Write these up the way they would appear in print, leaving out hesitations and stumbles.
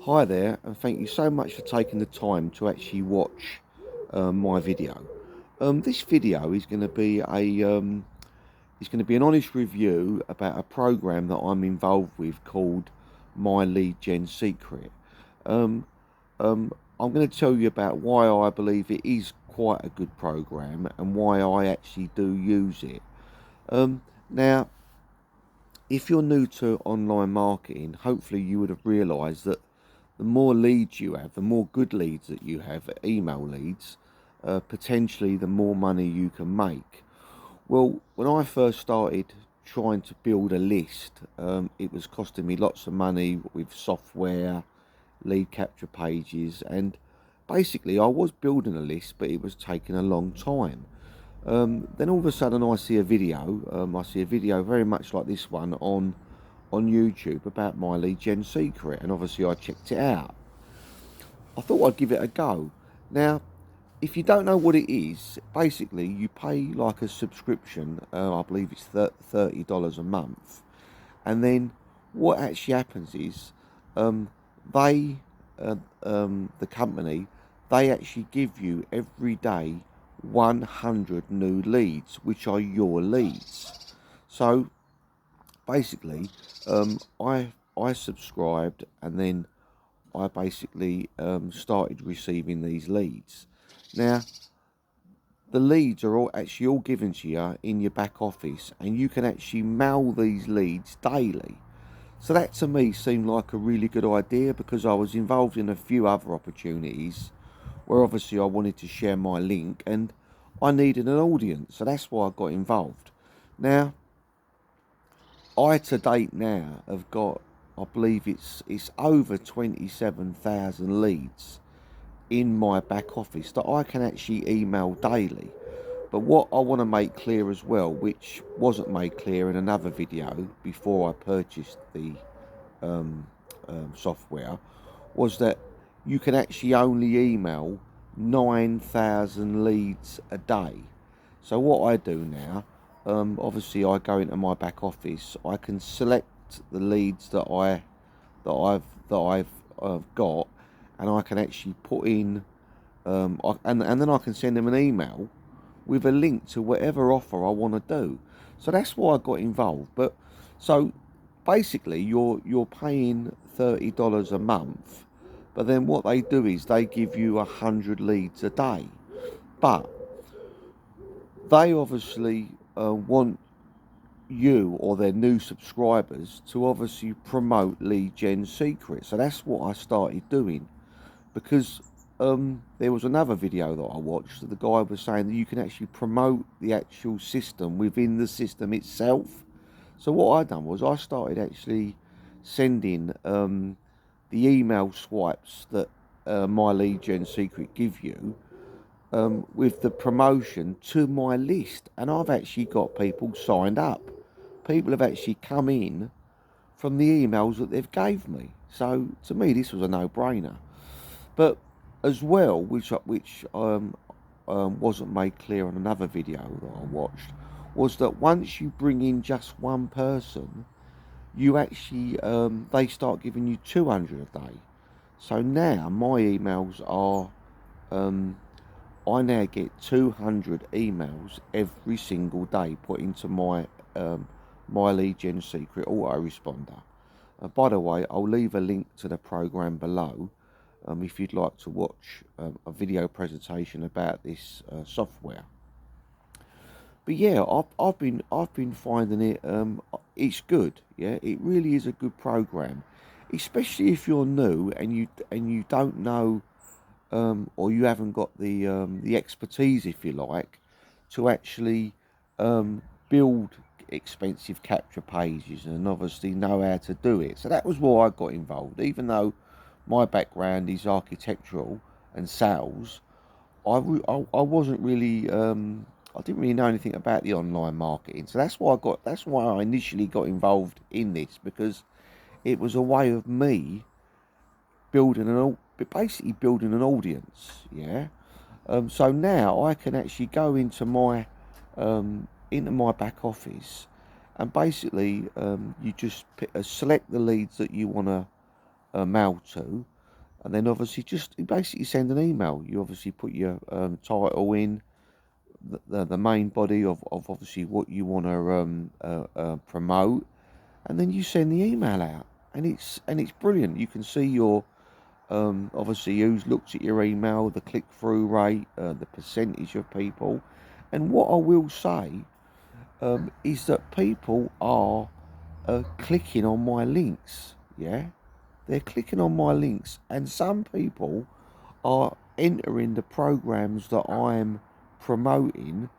Hi there, and thank you so much for taking the time to actually watch my video. This video is going to be an honest review about a program that I'm involved with called My Lead Gen Secret. Um, I'm going to tell you about why I believe it is quite a good program and why I actually do use it. Now, if you're new to online marketing, hopefully you would have realised that the more leads you have, the more good leads that you have, email leads, potentially the more money you can make. Well, when I first started trying to build a list, it was costing me lots of money with software, lead capture pages, and basically I was building a list, but it was taking a long time. Then all of a sudden I see a video. I see a video very much like this one on YouTube about My Lead Gen Secret, and obviously I checked it out. I thought I'd give it a go. Now, if you don't know what it is, basically you pay like a subscription. I believe it's $30 a month, and then what actually happens is um, they, the company, they actually give you every day 100 new leads, which are your leads. So basically, I subscribed, and then I basically started receiving these leads. Now, the leads are all given to you in your back office, and you can actually mail these leads daily. So that to me seemed like a really good idea, because I was involved in a few other opportunities where obviously I wanted to share my link and I needed an audience. So that's why I got involved. Now, I to date now have got, I believe it's over 27,000 leads in my back office that I can actually email daily. But what I want to make clear as well, which wasn't made clear in another video before I purchased the software, was that you can actually only email 9,000 leads a day. So what I do now, obviously I go into my back office. I can select the leads that I've got, and I can actually put in, and then I can send them an email with a link to whatever offer I want to do. So that's why I got involved. But so basically, you're paying $30 a month, but then what they do is they give you 100 leads a day. But they obviously want you or their new subscribers to obviously promote Lead Gen Secret. So that's what I started doing, because there was another video that I watched that the guy was saying that you can actually promote the actual system within the system itself. So what I done was I started actually sending the email swipes that My Lead Gen Secret give you, with the promotion to my list, and I've actually got people signed up. People have actually come in from the emails that they've gave me. So to me, this was a no-brainer. But as well, which wasn't made clear on another video that I watched, was that once you bring in just one person, you actually they start giving you 200 a day. So now my emails are, I now get 200 emails every single day put into my Lead Gen Secret autoresponder. By the way, I'll leave a link to the program below, if you'd like to watch a video presentation about this software. But yeah, I've been finding it. It's good. Yeah, it really is a good program, especially if you're new and you don't know, or you haven't got the expertise, if you like, to actually build expensive capture pages and obviously know how to do it. So that was why I got involved. Even though my background is architectural and sales, I wasn't really, I didn't really know anything about the online marketing. So that's why I initially got involved in this, because it was a way of me basically building an audience. Yeah. So now I can actually go into my back office, and basically you just select the leads that you want to mail to. and then obviously just you basically send an email. You obviously put your title in, the main body of obviously what you want to promote, and then you send the email out, and it's brilliant. You can see your obviously who's looked at your email, the click through rate, the percentage of people, and what I will say is that people are clicking on my links. Yeah, they're clicking on my links, and some people are entering the programs that I'm promoting.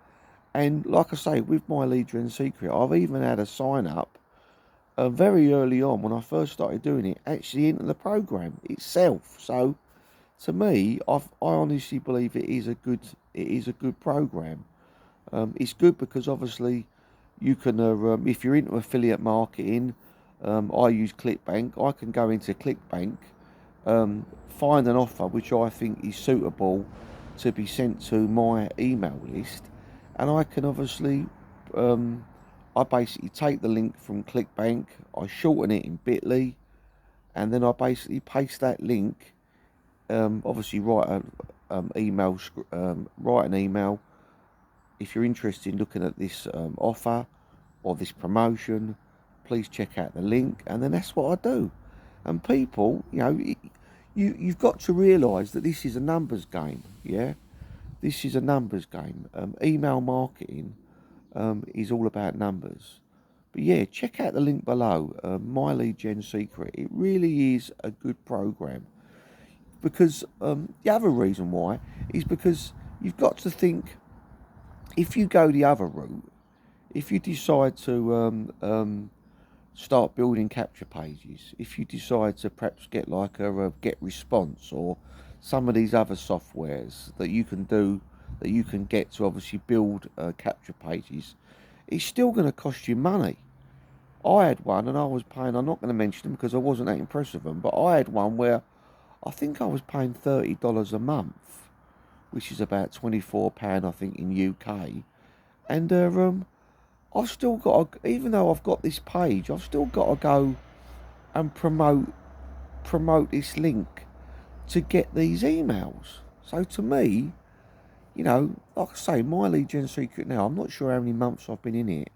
And like I say, with my Lead Gen Secret, I've even had a sign up very early on when I first started doing it, actually into the program itself. So to me, I honestly believe it is a good program. It's good because obviously you can, if you're into affiliate marketing, I use ClickBank. I can go into ClickBank, find an offer which I think is suitable to be sent to my email list, and I can obviously, I basically take the link from ClickBank, I shorten it in Bitly, and then I basically paste that link. Obviously, write an email if you're interested in looking at this offer or this promotion, please check out the link, and then that's what I do. And people, you've got to realise that this is a numbers game. Yeah, this is a numbers game. Email marketing is all about numbers. But yeah, check out the link below. My Lead Gen Secret. It really is a good program because the other reason why is because you've got to think, if you go the other route, if you decide to start building capture pages, if you decide to perhaps get like a get response or some of these other softwares that you can do, that you can get to obviously build capture pages, it's still going to cost you money. I had one and I was paying, I'm not going to mention them because I wasn't that impressed with them, but I had one where I think I was paying $30 a month, which is about £24 I think in UK, and I've still got to, even though I've got this page, I've still got to go and promote this link to get these emails. So to me, like I say, my Lead Gen Secret now, I'm not sure how many months I've been in it.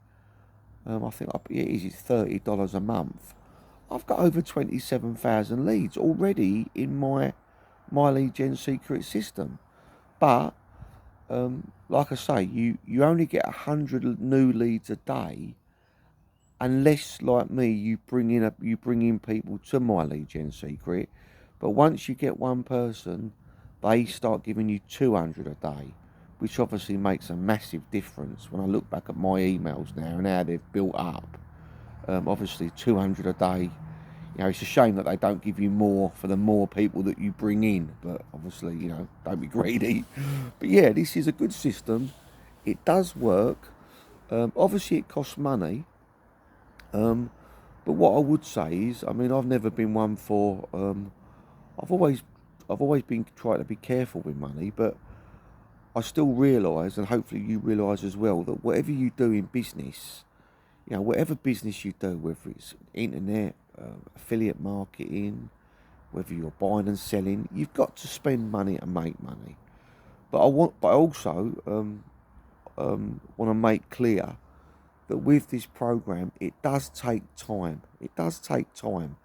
I think it is $30 a month. I've got over 27,000 leads already in my Lead Gen Secret system. But like I say, you only get 100 new leads a day, unless, like me, you bring in people to my Lead Gen Secret. But once you get one person, they start giving you 200 a day, which obviously makes a massive difference when I look back at my emails now and how they've built up. Obviously 200 a day, it's a shame that they don't give you more for the more people that you bring in, but obviously, don't be greedy. But yeah, this is a good system. It does work. Obviously it costs money. But what I would say is, I mean, I've never been one for. I've always, I've always been trying to be careful with money, but I still realise, and hopefully you realise as well, that whatever you do in business, whatever business you do, whether it's internet, affiliate marketing, whether you're buying and selling, you've got to spend money and make money. But I also want to make clear that with this program, it does take time. It does take time.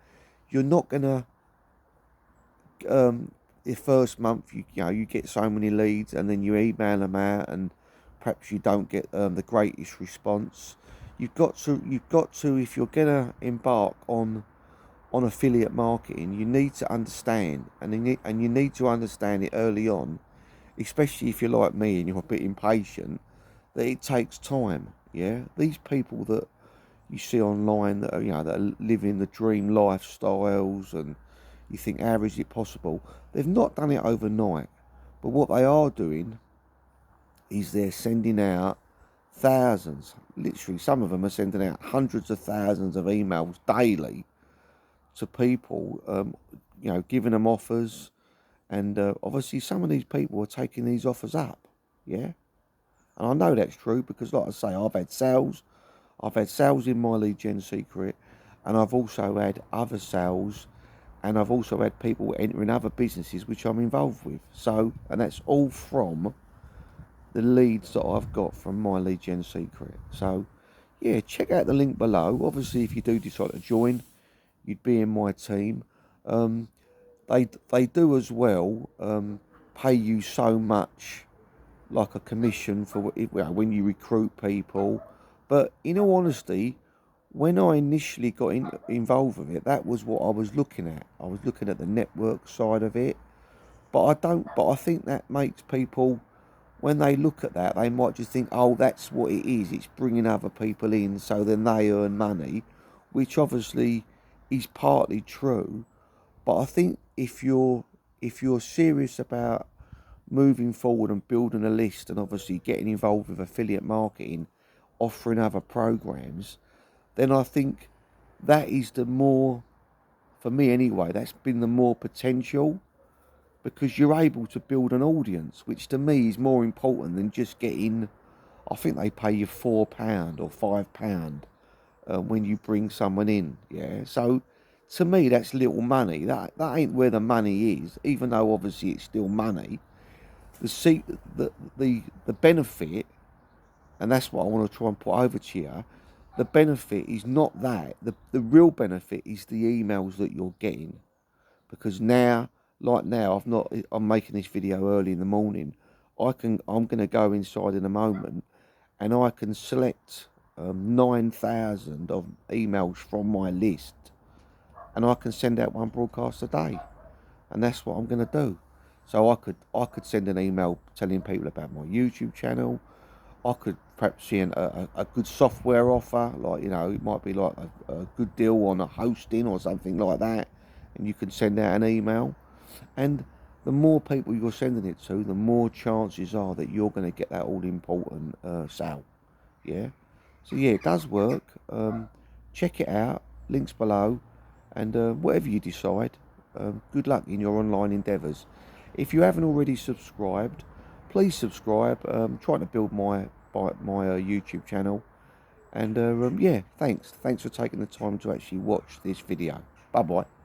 You're not gonna, the first month, you get so many leads, and then you email them out, and perhaps you don't get the greatest response. You've got to, if you're gonna embark on affiliate marketing, you need to understand, and you need to understand it early on, especially if you're like me and you're a bit impatient, that it takes time. Yeah, these people that you see online that are, that are living the dream lifestyles, and you think, how is it possible? They've not done it overnight, but what they are doing is they're sending out thousands, literally some of them are sending out hundreds of thousands of emails daily to people, giving them offers, and obviously some of these people are taking these offers up. Yeah, and I know that's true because, like I say, I've had sales in my Lead Gen Secret, and I've also had other sales and I've also had people entering other businesses which I'm involved with. So, and that's all from the leads that I've got from My Lead Gen Secret. So, yeah, check out the link below. Obviously, if you do decide to join, you'd be in my team. They do as well pay you so much, like a commission for when you recruit people. But in all honesty, when I initially got involved with it, that was what I was looking at. I was looking at the network side of it. But I don't. But I think that makes people, when they look at that, they might just think, oh, that's what it is. It's bringing other people in, so then they earn money, which obviously is partly true. But I think if you're serious about moving forward and building a list, and obviously getting involved with affiliate marketing, offering other programs, then I think that is the more, for me anyway, that's been the more potential, because you're able to build an audience, which to me is more important than just getting, I think they pay you £4 or £5 when you bring someone in, yeah. So to me, that's little money. That ain't where the money is, even though obviously it's still money. The benefit, and that's what I want to try and put over to you. The benefit is not that. The real benefit is the emails that you're getting, because now, like now, I'm making this video early in the morning. I'm going to go inside in a moment, and I can select 9,000 of emails from my list, and I can send out one broadcast a day, and that's what I'm going to do. So I could send an email telling people about my YouTube channel. I could perhaps see a good software offer, like, you know, it might be like a good deal on a hosting or something like that, and you can send out an email. And the more people you're sending it to, the more chances are that you're going to get that all important sale. Yeah. So yeah, it does work. Check it out. Links below, and whatever you decide, good luck in your online endeavours. If you haven't already subscribed, please subscribe. Trying to build my YouTube channel, and yeah, thanks for taking the time to actually watch this video. Bye bye.